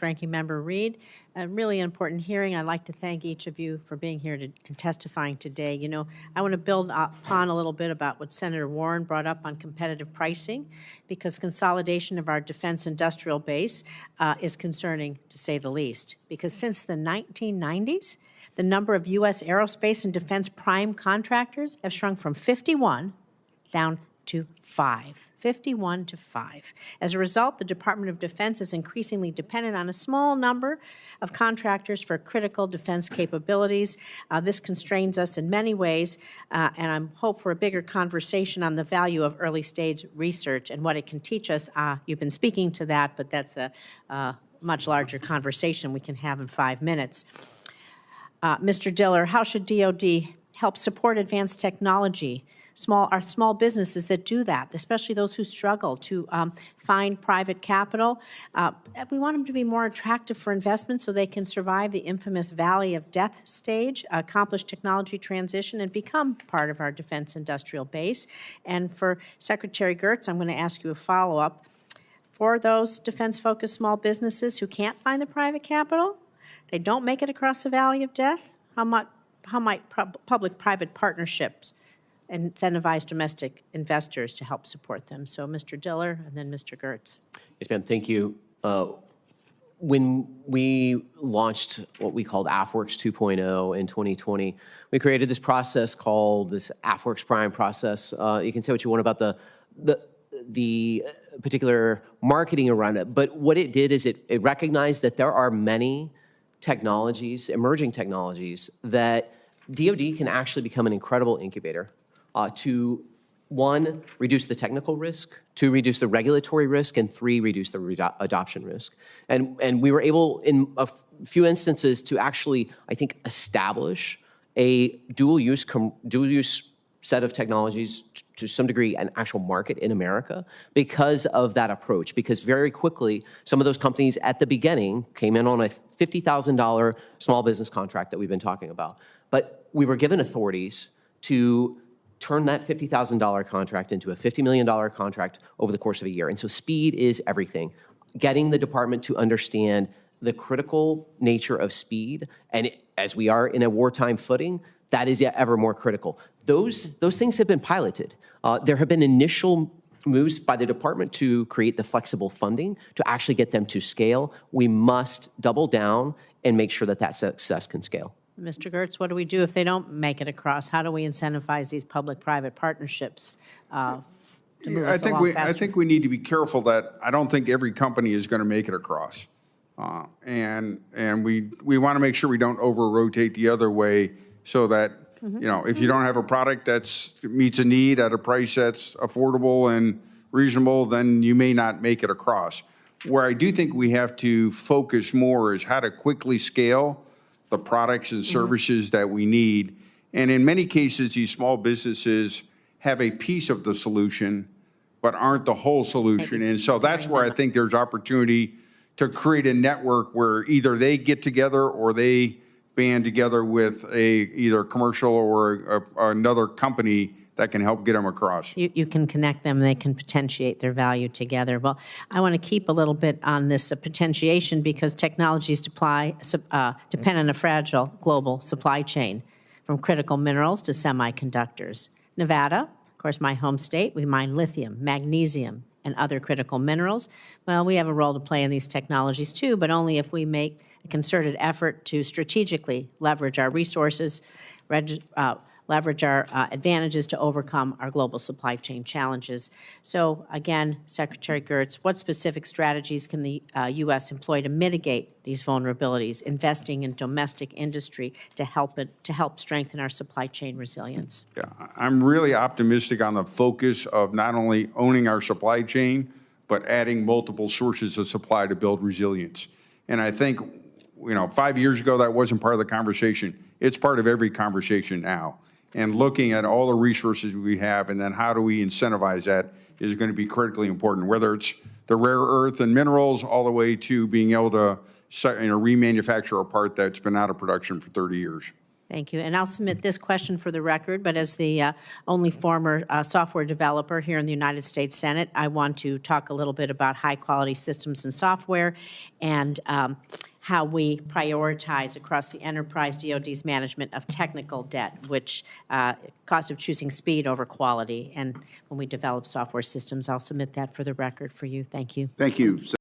Ranking Member Reed. A really important hearing. I'd like to thank each of you for being here and testifying today. You know, I want to build upon a little bit about what Senator Warren brought up on competitive pricing, because consolidation of our defense industrial base is concerning, to say the least. Because since the 1990s, the number of U.S. aerospace and defense prime contractors have shrunk from 51 down to 5, 51 to 5. As a result, the Department of Defense is increasingly dependent on a small number of contractors for critical defense capabilities. This constrains us in many ways, and I hope for a bigger conversation on the value of early-stage research and what it can teach us. You've been speaking to that, but that's a much larger conversation we can have in 5 minutes. Mr. Diller, how should DoD help support advanced technology? Our small businesses that do that, especially those who struggle to find private capital. We want them to be more attractive for investment so they can survive the infamous valley of death stage, accomplish technology transition, and become part of our defense industrial base. And for Secretary Gertz, I'm going to ask you a follow-up. For those defense-focused small businesses who can't find the private capital, they don't make it across the valley of death, how might public-private partnerships incentivize domestic investors to help support them? So Mr. Diller and then Mr. Gertz. Yes, ma'am. Thank you. When we launched what we called AFWorks 2.0 in 2020, we created this process called this AFWorks Prime process. You can say what you want about the particular marketing around it, but what it did is it recognized that there are many technologies, emerging technologies, that DoD can actually become an incredible incubator to, 1, reduce the technical risk, 2, reduce the regulatory risk, and 3, reduce the adoption risk. And we were able, in a few instances, to actually, I think, establish a dual-use set of technologies to some degree, an actual market in America because of that approach. Because very quickly, some of those companies at the beginning came in on a $50,000 small business contract that we've been talking about. But we were given authorities to turn that $50,000 contract into a $50 million contract over the course of a year. And so speed is everything. Getting the department to understand the critical nature of speed, and as we are in a wartime footing, that is yet ever more critical. Those things have been piloted. There have been initial moves by the department to create the flexible funding to actually get them to scale. We must double down and make sure that that success can scale. Mr. Gertz, what do we do if they don't make it across? How do we incentivize these public-private partnerships? I think we need to be careful that I don't think every company is going to make it across, and we want to make sure we don't over-rotate the other way, so that you know, if you don't have a product that meets a need at a price that's affordable and reasonable, then you may not make it across. Where I do think we have to focus more is how to quickly scale the products and services that we need. And in many cases, these small businesses have a piece of the solution, but aren't the whole solution. And so that's where I think there's opportunity to create a network where either they get together or they band together with either commercial or another company that can help get them across. You can connect them, they can potentiate their value together. Well, I want to keep a little bit on this potentiation, because technologies depend on a fragile global supply chain, from critical minerals to semiconductors. Nevada, of course, my home state, we mine lithium, magnesium, and other critical minerals. Well, we have a role to play in these technologies too, but only if we make a concerted effort to strategically leverage our resources, leverage our advantages to overcome our global supply chain challenges. So again, Secretary Gertz, what specific strategies can the U.S. employ to mitigate these vulnerabilities, investing in domestic industry to help strengthen our supply chain resilience? Yeah, I'm really optimistic on the focus of not only owning our supply chain, but adding multiple sources of supply to build resilience. And I think, you know, 5 years ago, that wasn't part of the conversation. It's part of every conversation now. And looking at all the resources we have and then how do we incentivize that is going to be critically important, whether it's the rare earth and minerals all the way to being able to remanufacture a part that's been out of production for 30 years. Thank you. And I'll submit this question for the record, but as the only former software developer here in the United States Senate, I want to talk a little bit about high-quality systems and software and how we prioritize across the enterprise DoD's management of technical debt, which cost of choosing speed over quality. And when we develop software systems, I'll submit that for the record for you. Thank you. Thank you.